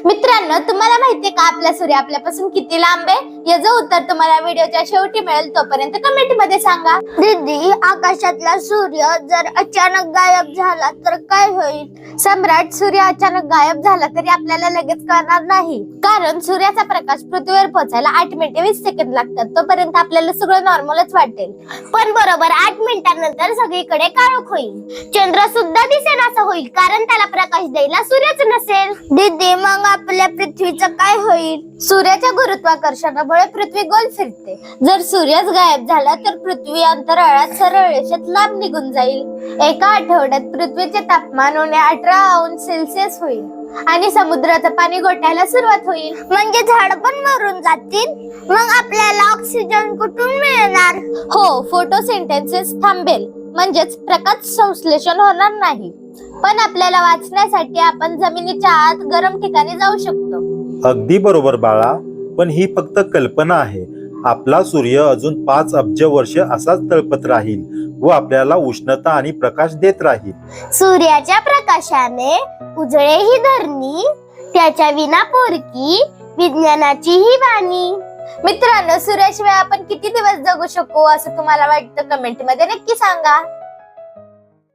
मित्रांनो, तुम्हाला माहितीये का आपला सूर्य आपल्यापासून किती लांब आहे? याचं उत्तर तुम्हाला व्हिडिओच्या शेवटी मिळेल. तोपर्यंत कमेंट मध्ये सांगा. दीदी, आकाशातला सूर्य जर अचानक गायब झाला तर काय होईल? सम्राट, सूर्य अचानक गायब झाला तरी आपल्याला लगेच कळणार नाही, कारण सूर्याचा प्रकाश पृथ्वीवर पोहोचायला 8 मिनिटे 20 सेकंद लागतात. तोपर्यंत आपल्याला सगळं नॉर्मलच वाटेल. पण बरोबर 8 मिनिटांनंतर सगळीकडे काळोख होईल. चंद्र सुद्धा दिसेनासा होईल, कारण त्याला प्रकाश द्यायला सूर्यच नसेल. दीदी, मग आपल्या पृथ्वीचं काय होईल? सूर्याच्या गुरुत्वाकर्षणामुळे पृथ्वी गोल फिरते. जर सूर्यच गायब झाला तर पृथ्वी अंतराळात सरळ रेषेत लांब निघून जाईल. एका आठवड्यात पृथ्वीचे तापमान उणे 18 अंश सेल्सिअस होईल आणि समुद्राचं पाणी गोठायला सुरुवात होईल. म्हणजे झाड पण मरून जातील. मग आपल्याला ऑक्सिजन कुठून मिळणार? हो, फोटोसिंथेसिस थांबेल, म्हणजेच प्रकाश संश्लेषण होणार नाही. पण आपल्याला वाचण्यासाठी आपण जमिनीच्या आत गरम ठिकाणी जाऊ शकतो. अगदी बरोबर बाळा, पण ही फक्त कल्पना आहे. आपला सूर्य अजून 5 अब्ज वर्ष असाच तळपत राहील व आपल्याला उष्णता आणि प्रकाश देत राहील. सूर्याच्या प्रकाशाने उजळे ही धरणी, त्याच्या विना पोरकी विज्ञानाची ही वाणी. मित्रांनो, सूर्याशिवाय आपण किती दिवस जगू शकू असं तुम्हाला वाटतं? कमेंट मध्ये नक्की सांगा.